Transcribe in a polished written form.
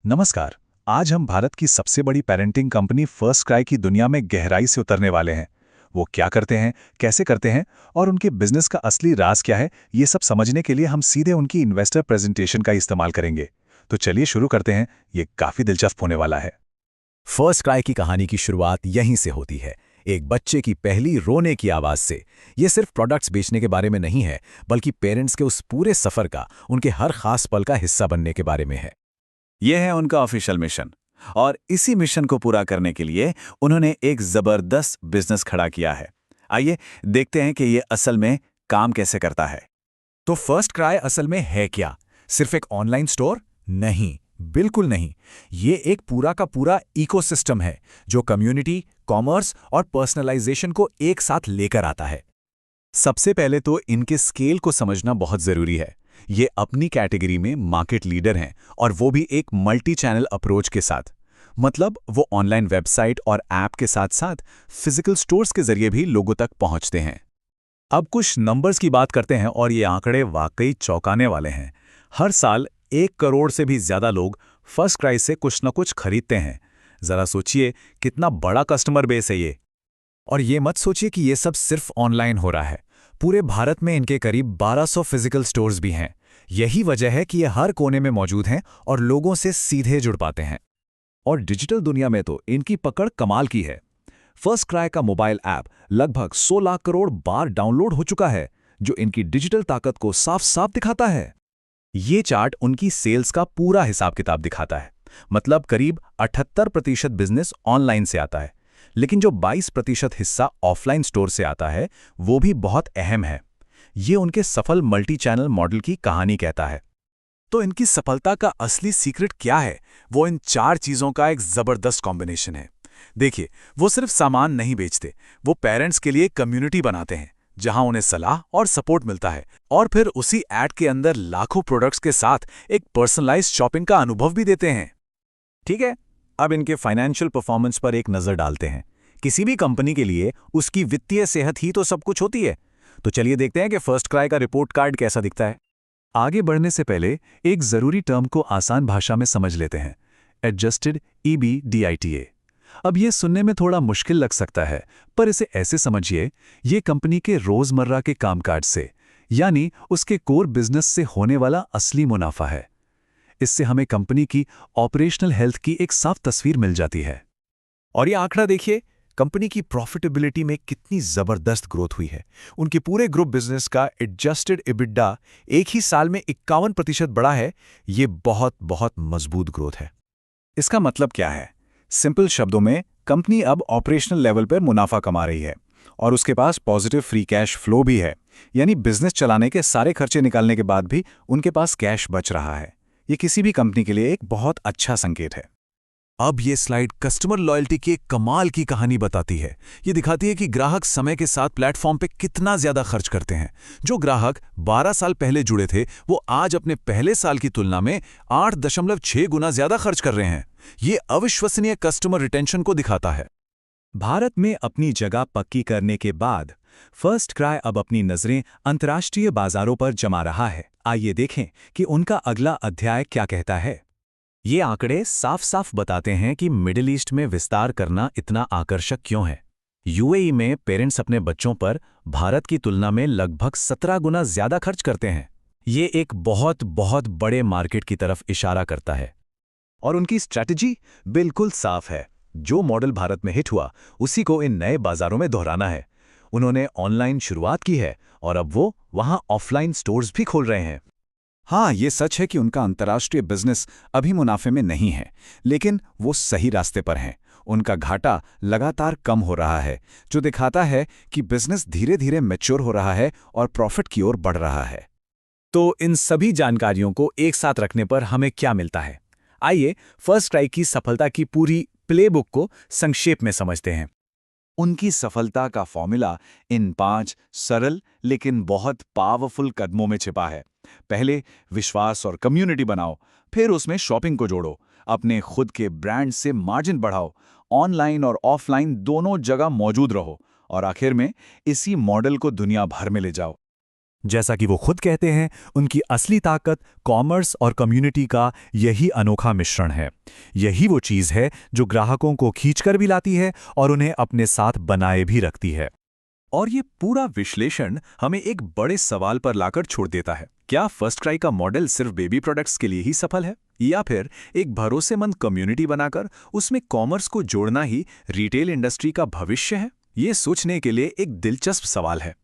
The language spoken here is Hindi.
नमस्कार। आज हम भारत की सबसे बड़ी पेरेंटिंग कंपनी फर्स्ट क्राई की दुनिया में गहराई से उतरने वाले हैं। वो क्या करते हैं, कैसे करते हैं और उनके बिजनेस का असली राज क्या है, ये सब समझने के लिए हम सीधे उनकी इन्वेस्टर प्रेजेंटेशन का इस्तेमाल करेंगे। तो चलिए शुरू करते हैं, ये काफी दिलचस्प होने वाला है। फर्स्ट क्राई की कहानी की शुरुआत यहीं से होती है, एक बच्चे की पहली रोने की आवाज से। ये सिर्फ प्रोडक्ट्स बेचने के बारे में नहीं है, बल्कि पेरेंट्स के उस पूरे सफर का, उनके हर खास पल का हिस्सा बनने के बारे में है। यह है उनका ऑफिशियल मिशन, और इसी मिशन को पूरा करने के लिए उन्होंने एक जबरदस्त बिजनेस खड़ा किया है। आइए देखते हैं कि यह असल में काम कैसे करता है। तो फर्स्ट क्राई असल में है क्या? सिर्फ एक ऑनलाइन स्टोर? नहीं, बिल्कुल नहीं। ये एक पूरा का पूरा इकोसिस्टम है जो कम्युनिटी, कॉमर्स और पर्सनलाइजेशन को एक साथ लेकर आता है। सबसे पहले तो इनके स्केल को समझना बहुत जरूरी है। ये अपनी कैटेगरी में मार्केट लीडर हैं, और वो भी एक मल्टी चैनल अप्रोच के साथ। मतलब वो ऑनलाइन वेबसाइट और ऐप के साथ साथ फिजिकल स्टोर्स के जरिए भी लोगों तक पहुंचते हैं। अब कुछ नंबर्स की बात करते हैं, और ये आंकड़े वाकई चौंकाने वाले हैं। हर साल 1 करोड़ से भी ज्यादा लोग फर्स्ट क्राई से कुछ न कुछ खरीदते हैं। जरा सोचिए कितना बड़ा कस्टमर बेस है ये। और ये मत सोचिए कि ये सब सिर्फ ऑनलाइन हो रहा है। पूरे भारत में इनके करीब 1200 फिजिकल स्टोर्स भी हैं। यही वजह है कि ये हर कोने में मौजूद हैं और लोगों से सीधे जुड़ पाते हैं। और डिजिटल दुनिया में तो इनकी पकड़ कमाल की है। फर्स्ट क्राई का मोबाइल ऐप लगभग 100 लाख करोड़ बार डाउनलोड हो चुका है, जो इनकी डिजिटल ताकत को साफ साफ दिखाता है। ये चार्ट उनकी सेल्स का पूरा हिसाब किताब दिखाता है। मतलब करीब 78% बिजनेस ऑनलाइन से आता है, लेकिन जो 22% हिस्सा ऑफलाइन स्टोर से आता है, वो भी बहुत अहम है। ये उनके सफल मल्टी चैनल मॉडल की कहानी कहता है। तो इनकी सफलता का असली सीक्रेट क्या है? वो इन 4 चीजों का एक जबरदस्त कॉम्बिनेशन है। देखिए, वो सिर्फ सामान नहीं बेचते, वो पेरेंट्स के लिए कम्युनिटी बनाते हैं जहां उन्हें सलाह और सपोर्ट मिलता है, और फिर उसी ऐड के अंदर लाखों प्रोडक्ट्स के साथ एक पर्सनलाइज्ड शॉपिंग का अनुभव भी देते हैं। ठीक है, अब इनके फाइनेंशियल परफॉर्मेंस पर एक नजर डालते हैं। किसी भी कंपनी के लिए उसकी वित्तीय सेहत ही तो सब कुछ होती है। तो चलिए देखते हैं कि फर्स्ट क्राई का रिपोर्ट कार्ड कैसा दिखता है। आगे बढ़ने से पहले एक जरूरी टर्म को आसान भाषा में समझ लेते हैं, एडजस्टेड EBITDA। अब ये सुनने में थोड़ा मुश्किल लग सकता है, पर इसे ऐसे समझिए, ये कंपनी के रोजमर्रा के कामकाज से, यानी उसके कोर बिजनेस से होने वाला असली मुनाफा है। इससे हमें कंपनी की ऑपरेशनल हेल्थ की एक साफ तस्वीर मिल जाती है। और ये आंकड़ा देखिए, कंपनी की प्रॉफिटेबिलिटी में कितनी जबरदस्त ग्रोथ हुई है। उनके पूरे ग्रुप बिजनेस का एडजस्टेड EBITDA एक ही साल में 51% बढ़ा है। ये बहुत बहुत मजबूत ग्रोथ है। इसका मतलब क्या है? सिंपल शब्दों में, कंपनी अब ऑपरेशनल लेवल पर मुनाफा कमा रही है, और उसके पास पॉजिटिव फ्री कैश फ्लो भी है। यानी बिजनेस चलाने के सारे खर्चे निकालने के बाद भी उनके पास कैश बच रहा है। ये किसी भी कंपनी के लिए एक बहुत अच्छा संकेत है। अब ये स्लाइड कस्टमर लॉयल्टी की एक कमाल की कहानी बताती है। ये दिखाती है कि ग्राहक समय के साथ प्लेटफॉर्म पे कितना ज्यादा खर्च करते हैं। जो ग्राहक 12 साल पहले जुड़े थे, वो आज अपने पहले साल की तुलना में 8.6 गुना ज्यादा खर्च कर रहे हैं। ये अविश्वसनीय कस्टमर रिटेंशन को दिखाता है। भारत में अपनी जगह पक्की करने के बाद फर्स्ट क्राई अब अपनी नजरें अंतर्राष्ट्रीय बाजारों पर जमा रहा है। आइए देखें कि उनका अगला अध्याय क्या कहता है। ये आंकड़े साफ साफ बताते हैं कि मिडिल ईस्ट में विस्तार करना इतना आकर्षक क्यों है। यूएई में पेरेंट्स अपने बच्चों पर भारत की तुलना में लगभग 17 गुना ज्यादा खर्च करते हैं। ये एक बहुत बहुत बड़े मार्केट की तरफ इशारा करता है। और उनकी स्ट्रैटेजी बिल्कुल साफ है। जो मॉडल भारत में हिट हुआ, उसी को इन नए बाजारों में दोहराना है। उन्होंने ऑनलाइन शुरुआत की है, और अब वो वहां ऑफलाइन स्टोर्स भी खोल रहे हैं। हाँ, ये सच है कि उनका अंतर्राष्ट्रीय बिजनेस अभी मुनाफे में नहीं है, लेकिन वो सही रास्ते पर हैं। उनका घाटा लगातार कम हो रहा है, जो दिखाता है कि बिजनेस धीरे धीरे मैच्योर हो रहा है और प्रॉफिट की ओर बढ़ रहा है। तो इन सभी जानकारियों को एक साथ रखने पर हमें क्या मिलता है? आइए फर्स्ट क्राई की सफलता की पूरी प्लेबुक को संक्षेप में समझते हैं। उनकी सफलता का फॉर्मूला इन 5 सरल लेकिन बहुत पावरफुल कदमों में छिपा है। पहले विश्वास और कम्युनिटी बनाओ, फिर उसमें शॉपिंग को जोड़ो, अपने खुद के ब्रांड से मार्जिन बढ़ाओ, ऑनलाइन और ऑफलाइन दोनों जगह मौजूद रहो, और आखिर में इसी मॉडल को दुनिया भर में ले जाओ। जैसा कि वो खुद कहते हैं, उनकी असली ताकत कॉमर्स और कम्युनिटी का यही अनोखा मिश्रण है। यही वो चीज़ है जो ग्राहकों को खींचकर भी लाती है और उन्हें अपने साथ बनाए भी रखती है। और ये पूरा विश्लेषण हमें एक बड़े सवाल पर लाकर छोड़ देता है। क्या फर्स्ट क्राई का मॉडल सिर्फ बेबी प्रोडक्ट्स के लिए ही सफल है, या फिर एक भरोसेमंद कम्युनिटी बनाकर उसमें कॉमर्स को जोड़ना ही रिटेल इंडस्ट्री का भविष्य है? ये सोचने के लिए एक दिलचस्प सवाल है।